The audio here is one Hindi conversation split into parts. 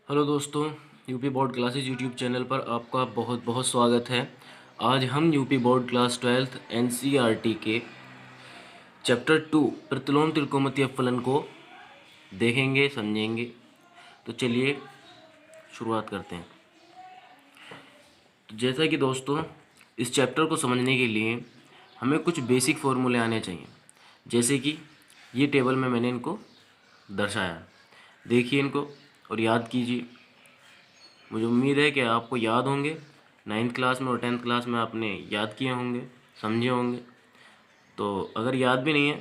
हेलो दोस्तों, UP board classes YouTube channel पर आपका बहुत बहुत स्वागत है। आज हम UP board class 12th NCERT के चैप्टर 2 प्रतिलोम त्रिकोणमितीय फलन को देखेंगे, समझेंगे। तो चलिए शुरुआत करते हैं। तो जैसा कि दोस्तों, इस चैप्टर को समझने के लिए हमें कुछ बेसिक फॉर्मूले आने चाहिए। जैसे कि ये टेबल में मैंने इनको दर्शाया, देखिए इनको और याद कीजिए। मुझे उम्मीद है कि आपको याद होंगे। 9th क्लास में और 10th क्लास में आपने याद किए होंगे, समझे होंगे। तो अगर याद भी नहीं है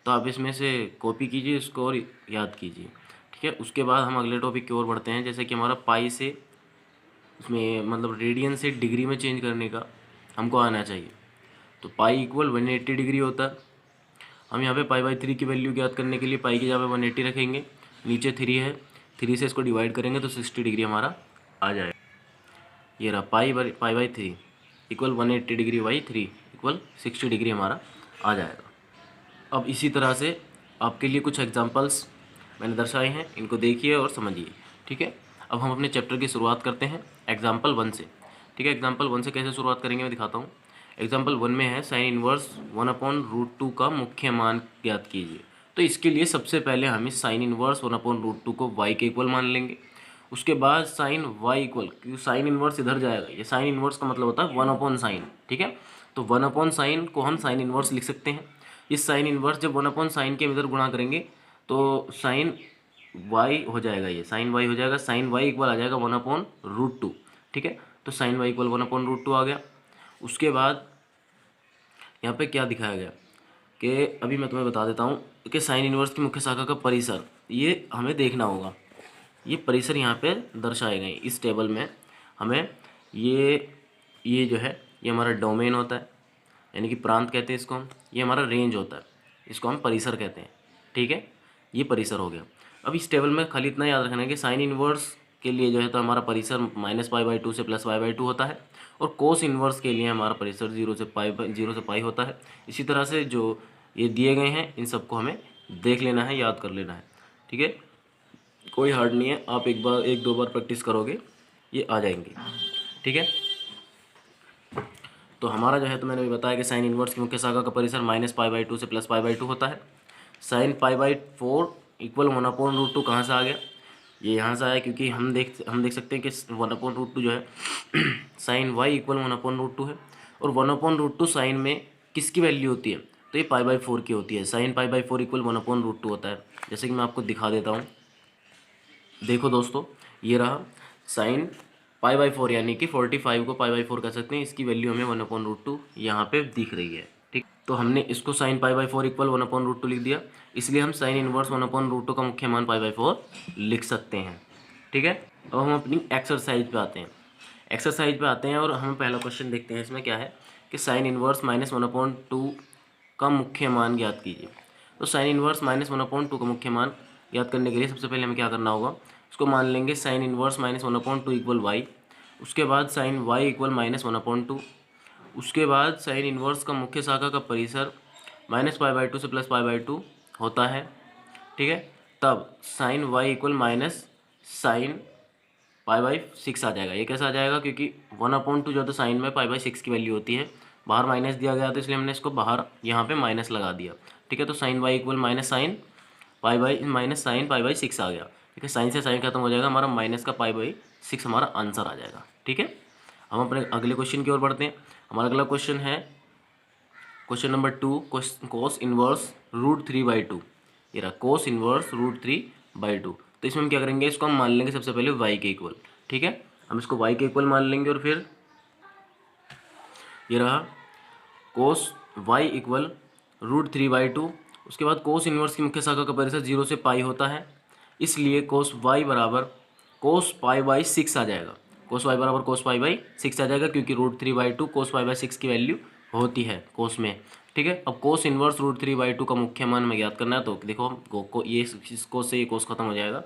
तो आप इसमें से कॉपी कीजिए इसको और याद कीजिए, ठीक है। उसके बाद हम अगले टॉपिक की ओर बढ़ते हैं। जैसे कि हमारा पाई से, उसमें मतलब रेडियन से डिग्री में चेंज करने का हमको आना चाहिए। तो पाई इक्वल 180 डिग्री होता है। हम यहाँ पे पाई/3 की वैल्यू ज्ञात करने के लिए पाई की जगह पे 180 रखेंगे, नीचे 3 है, 3 से इसको डिवाइड करेंगे तो 60 डिग्री हमारा आ जाएगा। ये रहा पाई/3 equal 180 degree by 3 equal 60 degree हमारा आ जाएगा। अब इसी तरह से आपके लिए कुछ एग्जांपल्स मैंने दर्शाए हैं, इनको देखिए और समझिए, ठीक है। अब हम अपने चैप्टर की शुरुआत करते हैं एग्जाम्पल 1 से, ठीक है। एग्जाम्पल 1 से कैसे शुरुआत करेंगे मैं दिखाता हूँ। एग्जाम्पल 1 में है साइन इनवर्स 1/√2 का मुख्य मान ज्ञात कीजिए। तो इसके लिए सबसे पहले हम इस साइन इनवर्स 1/√2 को y के इक्वल मान लेंगे। उसके बाद साइन y इक्वल, क्योंकि साइन इनवर्स इधर जाएगा, ये साइन इनवर्स का मतलब होता है 1/sin, ठीक है। तो 1/sin को हम साइन इनवर्स लिख सकते हैं। इस साइन इनवर्स जब 1/sin के हम इधर गुणा करेंगे तो साइन y हो जाएगा, ये साइन y हो जाएगा। साइन y इक्वल आ जाएगा 1/√2, ठीक है। तो साइन y इक्वल 1/√2 आ गया। उसके बाद यहाँ पे क्या दिखाया गया कि अभी मैं तुम्हें बता देता हूँ कि साइन इनवर्स की मुख्य शाखा का परिसर ये हमें देखना होगा। ये परिसर यहाँ पे दर्शाए गए इस टेबल में। हमें ये जो है ये हमारा डोमेन होता है, यानी कि प्रांत कहते हैं इसको हम। ये हमारा रेंज होता है, इसको हम परिसर कहते हैं, ठीक है। ये परिसर हो गया। अब इस टेबल में खाली इतना याद रखना है कि साइन इनवर्स के लिए जो है तो हमारा परिसर -π/2 से +π/2 होता है, और कोस इनवर्स के लिए हमारा परिसर 0 से पाई होता है। इसी तरह से जो ये दिए गए हैं इन सबको हमें देख लेना है, याद कर लेना है, ठीक है। कोई हार्ड नहीं है, आप एक दो बार प्रैक्टिस करोगे ये आ जाएंगे, ठीक है। तो हमारा जो है तो मैंने भी बताया कि साइन इनवर्स की मुख्य शाखा का परिसर -π/2 से +π/2 होता है। साइन π/4 इक्वल 1/√2 कहाँ से आ गया? ये यहाँ से आया, क्योंकि हम देख सकते हैं कि 1/√2 जो है साइन y इक्वल 1/√2 है, और 1/√2 साइन में किसकी वैल्यू होती है? तो ये π/4 की होती है। साइन π/4 इक्वल 1/√2 होता है। जैसे कि मैं आपको दिखा देता हूँ, देखो दोस्तों, ये रहा साइन π/4, यानी कि 45 को π/4 कह सकते हैं। इसकी वैल्यू हमें 1/√2 यहाँ पे दिख रही है, ठीक। तो हमने इसको साइन π/4 इक्वल 1/√2 लिख दिया, इसलिए हम साइन इनवर्स 1/√2 का मुख्य मान π/4 लिख सकते हैं, ठीक है। अब हम अपनी एक्सरसाइज पे आते हैं। एक्सरसाइज पे आते हैं और हम पहला क्वेश्चन देखते हैं। इसमें क्या है कि साइन इनवर्स -1/2 का मुख्य मान ज्ञात कीजिए। तो साइन इनवर्स -1/2 का मुख्य मान याद करने के लिए सबसे पहले हमें क्या करना होगा, उसको मान लेंगे साइन इनवर्स -1/2 इक्वल वाई। उसके बाद साइन वाई इक्वल -1/2। उसके बाद साइन इनवर्स का मुख्य शाखा का परिसर -π/2 से +π/2 होता है, ठीक है। तब sine y equal minus sine π/6 आ जाएगा। ये कैसे आ जाएगा? क्योंकि 1/2 जो तो साइन में π/6 की वैल्यू होती है, बाहर माइनस दिया गया था इसलिए हमने इसको बाहर यहाँ पे माइनस लगा दिया, ठीक है। तो sine y equal minus sine π/6 आ गया, ठीक है। साइन से साइन खत्म हो जाएगा, हमारा माइनस का π/6 हमारा आंसर आ जाएगा, ठीक है। हम अपने अगले क्वेश्चन की ओर बढ़ते हैं। हमारा अगला क्वेश्चन है क्वेश्चन नंबर 2, कोस इनवर्स √3/2। ये रहा कोस इनवर्स √3/2। तो इसमें हम क्या करेंगे, इसको हम मान लेंगे सबसे पहले y के इक्वल, ठीक है। हम इसको y के इक्वल मान लेंगे, और फिर ये रहा कोस y इक्वल √3/2। उसके बाद कोस इनवर्स की मुख्य शाखा का परिसर 0 से पाई होता है, इसलिए कोस y बराबर कोस π/6 आ जाएगा। कोस y बराबर कोस π/6 आ जाएगा, क्योंकि √3/2 कोस π/6 की वैल्यू होती है कोस में, ठीक है। अब कोस इनवर्स √3/2 का मुख्य मान में ज्ञात करना है, तो देखो ये इस कोस से ये कोस खत्म हो जाएगा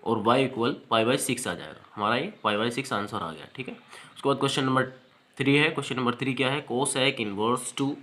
और y इक्वल π/6 आ जाएगा। हमारा ये π/6 आंसर आ गया, ठीक है। उसके बाद क्वेश्चन नंबर 3 है। क्वेश्चन नंबर 3 क्या है? कोसेक इनवर्स 2,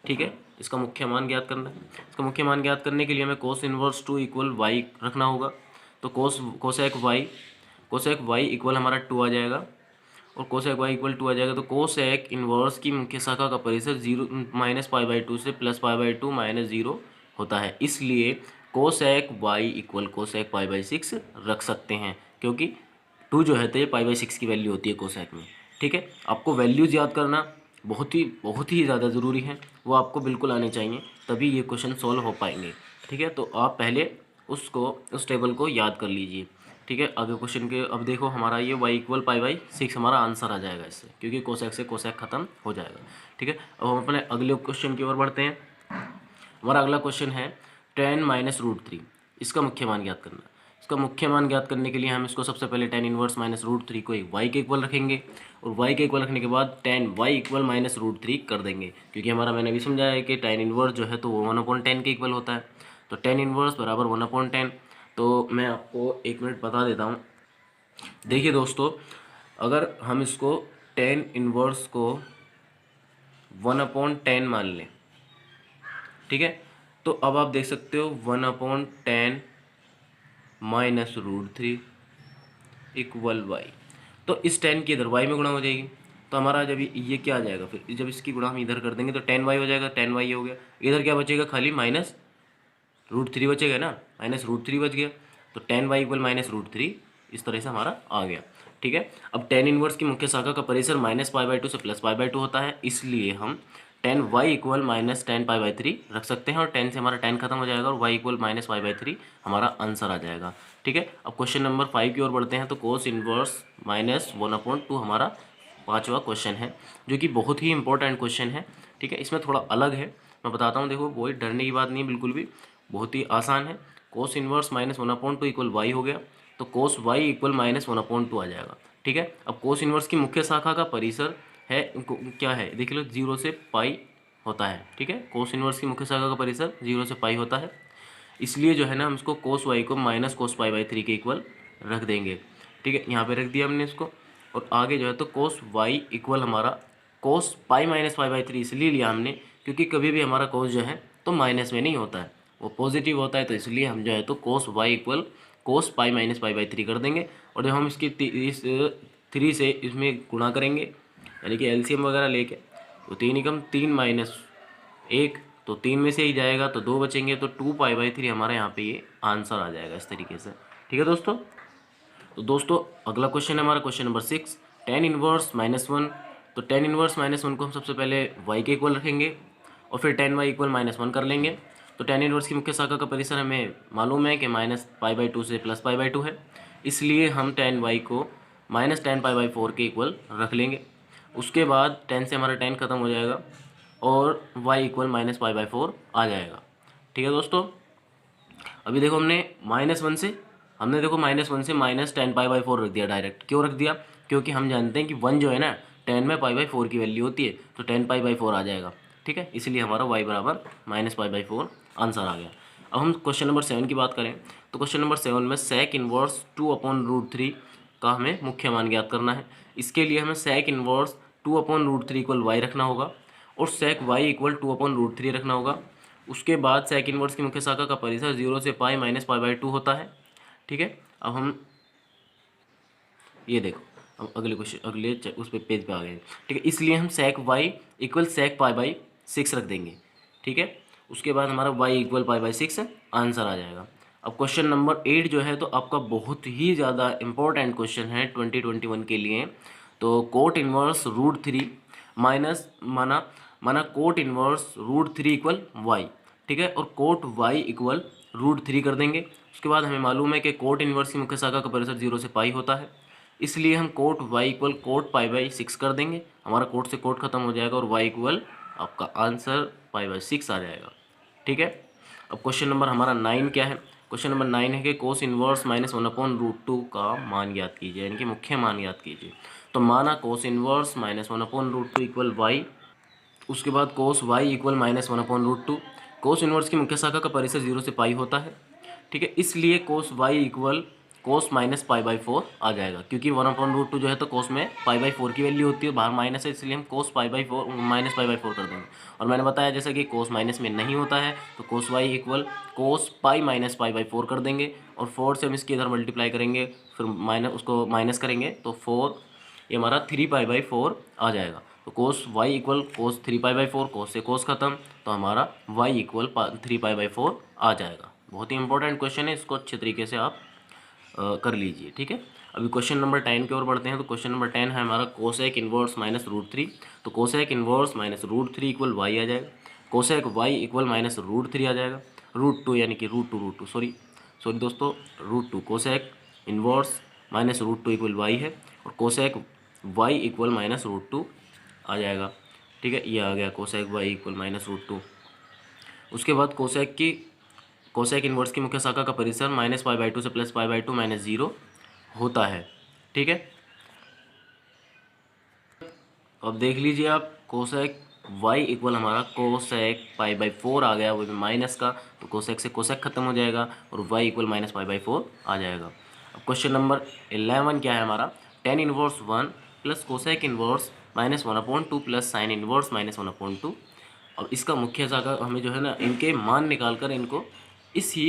ठीक है। इसका मुख्य मान ज्ञात करना है। इसका मुख्य मान ज्ञात करने के लिए हमें कोस इनवर्स 2 इक्वल वाई रखना होगा। तो कोसेक कोसेक वाई इक्वल हमारा 2 आ जाएगा, और कोसेक वाई इक्वल 2 आ जाएगा। तो कोसेक इन्वर्स की मुख्य शाखा का परिसर 0 -π/2 से +π/2 -0 होता है, इसलिए कोसेक वाई इक्वल कोसेक π/6 रख सकते हैं, क्योंकि 2 जो है तो ये π/6 की वैल्यू होती है कोसेक में। ठीक है, आपको वैल्यूज़ याद करना बहुत ही ज़्यादा ज़रूरी है, वो आपको बिल्कुल आने चाहिए, तभी ये क्वेश्चन सॉल्व हो पाएंगे। ठीक है, तो आप पहले उस टेबल को याद कर लीजिए। ठीक है, आगे क्वेश्चन के अब देखो, हमारा ये y इक्वल π/6 हमारा आंसर आ जाएगा इससे, क्योंकि कोसेक से कोसेक खत्म हो जाएगा। ठीक है, अब हम अपने अगले क्वेश्चन की ओर बढ़ते हैं। हमारा अगला क्वेश्चन है tan -√3, इसका मुख्य मान ज्ञात करना। इसका मुख्य मान ज्ञात करने के लिए हम इसको सबसे पहले tan इनवर्स -√3 को एक y के इक्वल रखेंगे, और y के इक्वल रखने के बाद tan y इक्वल -√3 कर देंगे, क्योंकि हमारा मैंने अभी समझाया है कि tan इनवर्स जो है तो वो 1/10 के इक्वल होता है। तो tan इनवर्स बराबर 1/10। तो मैं आपको 1 मिनट बता देता हूँ। देखिए दोस्तों, अगर हम इसको tan इनवर्स को 1/10 मान लें, ठीक है, तो अब आप देख सकते हो 1/10 -√3 इक्वल y। तो इस 10 की इधर y में गुणा हो जाएगी, तो हमारा जब ये क्या आ जाएगा, फिर जब इसकी गुणा हम इधर कर देंगे तो 10y हो जाएगा, 10y हो गया। इधर क्या बचेगा, खाली -√3 बचेगा ना, -√3 बच गया, तो 10y इक्वल -√3 इस तरह से हमारा आ गया। ठीक है, अब tan इनवर्स की मुख्य शाखा का परिसर -π/2 से +π/2 होता है, इसलिए हम tan y इक्वल -10π/3 रख सकते हैं, और 10 से हमारा 10 खत्म हो जाएगा, और y इक्वल -π/3 हमारा आंसर आ जाएगा। ठीक है, अब क्वेश्चन नंबर 5 की ओर बढ़ते हैं। तो कोस इनवर्स -1/2 हमारा 5वां क्वेश्चन है, जो कि बहुत ही इंपॉर्टेंट क्वेश्चन है। ठीक है, इसमें थोड़ा अलग है, मैं बताता हूँ। देखो, कोई डरने की बात नहीं है, बिल्कुल भी बहुत ही आसान है। कोस इनवर्स -1/2 इक्वल वाई हो गया, तो कोस वाई इक्वल -1/2 आ जाएगा। ठीक है, अब कोस इनवर्स की मुख्य शाखा का परिसर है क्या है, देख लो, 0 से पाई होता है। ठीक है, कोस इनवर्स की मुख्य शाखा का परिसर 0 से पाई होता है, इसलिए जो है ना हम इसको कोस वाई को -cos π/3 के इक्वल रख देंगे। ठीक है, यहाँ पे रख दिया हमने इसको, और आगे जो है तो कोस वाई इक्वल हमारा कोस पाई -π/3 इसलिए लिया हमने, क्योंकि कभी भी हमारा कोस जो है तो माइनस में नहीं होता है, वो पॉजिटिव होता है, तो इसलिए हम जो है तो कोस वाई इक्वल कोस पाई -π/3 कर देंगे। और जब हम इसकी इस 3 से इसमें गुणा करेंगे, यानी कि एलसीएम वगैरह लेके, तो 3 एकम 3 -1, तो 3 में से ही जाएगा तो 2 बचेंगे, तो 2π/3 हमारा यहाँ पे ये आंसर आ जाएगा इस तरीके से। ठीक है दोस्तों, तो दोस्तों अगला क्वेश्चन है हमारा क्वेश्चन नंबर 6, tan इनवर्स -1। तो tan इनवर्स -1 को हम सबसे पहले y के इक्वल रखेंगे, और फिर tan y इक्वल -1 कर लेंगे। तो tan इनवर्स की मुख्य शाखा का परिसर हमें मालूम है कि -π/2 से +π/2 है, इसलिए हम tan y को -10π/4 के इक्वल रख लेंगे। उसके बाद 10 से हमारा 10 खत्म हो जाएगा, और y इक्वल -π/4 आ जाएगा। ठीक है दोस्तों, अभी देखो -1 से हमने देखो -1 से -10π/4 रख दिया डायरेक्ट। क्यों रख दिया, क्योंकि हम जानते हैं कि 1 जो है ना 10 में π/4 की वैल्यू होती है, तो 10π/4 आ जाएगा। ठीक है, इसलिए हमारा y बराबर -π/4 आंसर आ गया। अब हम क्वेश्चन नंबर 7 की बात करें, तो क्वेश्चन नंबर 7 में सेक इनवर्स 2/√3 का हमें मुख्य मान ज्ञात करना है। इसके लिए हमें सेक इनवर्स 2/√3 इक्वल y रखना होगा, और सेक y इक्वल 2/√3 रखना होगा। उसके बाद सेक इनवर्स की मुख्य शाखा का परिसर 0 से पाई -π/2 होता है। ठीक है, अब हम ये देखो, अब अगले क्वेश्चन उस पे पेज पे आ गए। ठीक है, इसलिए हम सेक y इक्वल सेक π/6 रख देंगे। ठीक है, उसके बाद हमारा y इक्वल π/6 आंसर आ जाएगा। अब क्वेश्चन नंबर 8 जो है तो आपका बहुत ही ज़्यादा इंपॉर्टेंट क्वेश्चन है 2021 के लिए। तो कोट इनवर्स √3 माइनस माना कोट इनवर्स √3 इक्वल y। ठीक है, और कोट y इक्वल √3 कर देंगे। उसके बाद हमें मालूम है कि कोट इनवर्स की मुख्य शाखा का परिसर 0 से पाई होता है, इसलिए हम कोट y इक्वल कोट π/6 कर देंगे। हमारा कोट से कोट खत्म हो जाएगा, और y इक्वल आपका आंसर π/6 आ जाएगा। ठीक है, अब क्वेश्चन नंबर हमारा 9 क्या है, क्वेश्चन नंबर 9 है कि कोस इनवर्स -1/√2 का मान ज्ञात कीजिए, यानी कि मुख्य मान ज्ञात कीजिए। तो माना कोस इनवर्स -1/√2 इक्वल y, उसके बाद कोस y इक्वल -1/√2। कोस इनवर्स की मुख्य शाखा का परिसर 0 से पाई होता है। ठीक है, इसलिए कोस y equal cos minus pi by 4 आ जाएगा, क्योंकि 1/√2 जो है तो कोस में पाई बाई 4 की वैल्यू होती है, बाहर माइनस है, इसलिए हम cos pi by 4 minus pi by 4 कर देंगे। और मैंने बताया जैसा कि कोस माइनस में नहीं होता है, तो cos y equal cos pi minus pi by 4 कर देंगे, और 4 से हम इसके इधर मल्टीप्लाई करेंगे, फिर उसको माइनस करेंगे तो 4, ये हमारा 3 पाई बाई 4 आ जाएगा। तो cos y equal cos 3 pi by 4, cos से कोस खत्म, तो हमारा वाई इक्वल 3 पाई बाई 4 आ जाएगा। बहुत ही इंपॉर्टेंट क्वेश्चन है, इसको अच्छे तरीके से आप कर लीजिए, ठीक है। अभी क्वेश्चन नंबर 10 की ओर बढ़ते हैं। तो क्वेश्चन नंबर 10 है हमारा कोसेक इनवर्स माइनस √3। तो cosec inverse minus √3 equal y आ जाएगा। कोसेक वाई इक्वल माइनस √3 आ जाएगा, √2 यानी कि √2 सॉरी दोस्तों, √2 cosec inverse minus √2 equal y है, और कोसेक वाई इक्वल माइनस √2 आ जाएगा, ठीक है। ये आ गया कोसेक वाई इक्वल माइनस √2। उसके बाद कोसेक इनवर्स की मुख्य शाखा का परिसर माइनस पाई बाई 2 से प्लस पाई बाई 2 माइनस 0 होता है, ठीक है। अब देख लीजिए आप, कोसेक वाई इक्वल हमारा कोसेक पाई बाई 4 आ गया, वो भी माइनस का, तो कोसेक से कोसेक खत्म हो जाएगा और y equal minus pi by 4 आ जाएगा। अब क्वेश्चन नंबर 11 क्या है हमारा, tan inverse 1 plus cosec inverse minus 1/2 plus sine inverse minus 1/2। अब इसका मुख्य शाखा हमें जो है ना, इनके मान निकाल कर इनको इसी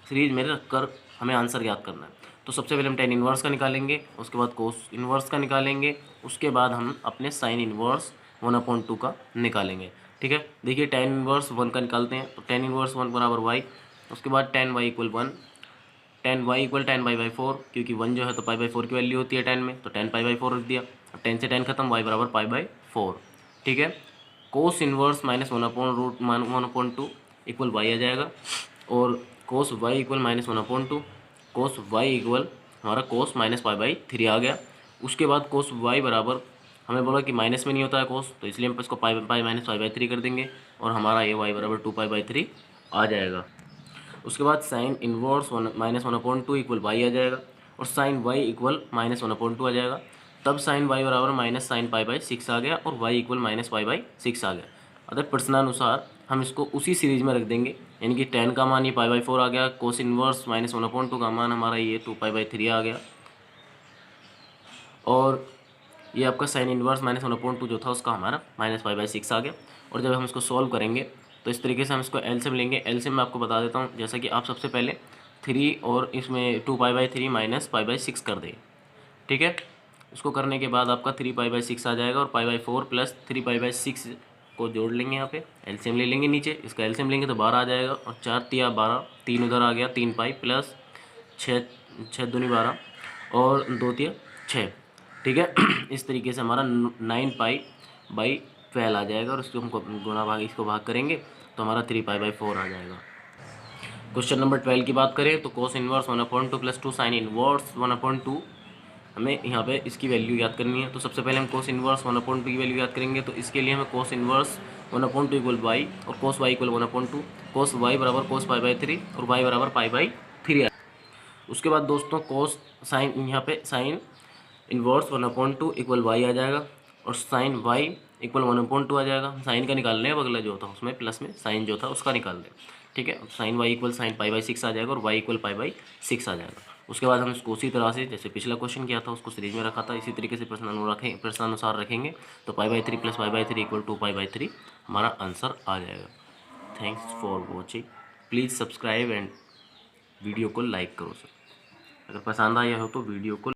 सीरीज में रख कर हमें आंसर ज्ञात करना है। तो सबसे पहले हम टेन इनवर्स का निकालेंगे, उसके बाद कोस इनवर्स का निकालेंगे, उसके बाद हम अपने साइन इनवर्स 1/2 का निकालेंगे, ठीक है। देखिए टेन इनवर्स 1 का निकालते हैं, तो टेन इनवर्स 1 बराबर वाई, उसके बाद tan y equal 1, tan y equal tan pi by 4, क्योंकि 1 जो है तो पाई बाई 4 की वैल्यू होती है 10 में, तो 10 पाई बाई 4 रख दिया। अब 10 से 10 खत्म, वाई बराबर पाई बाई 4, ठीक है। Cos inverse minus 1/2 equal y आ जाएगा, और cos y equal minus 1/2, cos y equal हमारा कोस माइनस पाई बाई 3 आ गया। उसके बाद कोस वाई बराबर, हमें बोला कि माइनस में नहीं होता है कोस, तो इसलिए हम इसको पाई माइनस पाई बाई 3 कर देंगे, और हमारा ये वाई बराबर 2 पाई बाई 3 आ जाएगा। उसके बाद sine inverse minus 1/2 equal y आ जाएगा, और साइन वाई इक्वल माइनस 1/2 आ जाएगा। तब साइन वाई बराबर माइनस साइन पाई बाई 6 आ गया, और y equal minus pi by 6 आ गया। अतः प्रश्नानुसार हम इसको उसी सीरीज में रख देंगे, यानी कि 10 का मान ये पाई बाई 4 आ गया, कोस इनवर्स माइनस 1/2 का मान हमारा ये 2 पाई बाई 3 आ गया, और ये आपका साइन इनवर्स माइनस 1/2 जो था उसका हमारा माइनस पाई बाई 6 आ गया। और जब हम इसको सॉल्व करेंगे तो इस तरीके से हम इसको एलसीएम लेंगे। एलसीएम मैं आपको बता देता हूँ, जैसा कि आप सबसे पहले 3 और इसमें 2 pi by 3 minus pi by 6 कर दें, ठीक है। उसको करने के बाद आपका 3 पाई बाई 6 आ जाएगा, और पाई बाई 4 प्लस 3 पाई बाई 6 को जोड़ लेंगे, यहाँ पे एलसीएम ले लेंगे, नीचे इसका एलसीएम लेंगे तो 12 आ जाएगा, और 4 तिया 12, 3 उधर आ गया, 3 पाई प्लस 6 दूनी 12, और 2 तिया 6, ठीक है। इस तरीके से हमारा 9 पाई बाई 12 आ जाएगा, और इसको हमको गुणा भाग इसको भाग करेंगे तो हमारा 3 पाई बाई 4 आ जाएगा। क्वेश्चन नंबर 12 की बात करें तो cos inverse 1/2 plus 2 sine inverse 1/2, हमें यहाँ पे इसकी वैल्यू याद करनी है। तो सबसे पहले हम कोस इनवर्स 1/2 की वैल्यू याद करेंगे, तो इसके लिए हमें कोस इनवर्स 1/2 इक्वल वाई, और cos y equal 1/2, cos Y बराबर कोस पाई बाई 3, और वाई बराबर पाई बाई 3। उसके बाद दोस्तों कोस साइन, यहाँ पे साइन इनवर्स 1/2 इक्वल वाई आ जाएगा, और साइन वाई इक्वल 1/2 आ जाएगा। साइन का निकाल लें, अब अगला जो था उसमें प्लस में साइन जो था उसका निकाल लें, ठीक है। Sine y equal sine pi by 6 आ जाएगा, और वाई इक्वल पाई बाई 6 आ जाएगा। उसके बाद हम इसको उसी तरह से जैसे पिछला क्वेश्चन किया था उसको सीरीज में रखा था, इसी तरीके से प्रश्नानुसार रखेंगे, तो pi by 3 plus pi by 3 equal 2 pi by 3 हमारा आंसर आ जाएगा। Thanks for watching, please subscribe and video को लाइक करो सर। अगर पसंद आया हो तो वीडियो को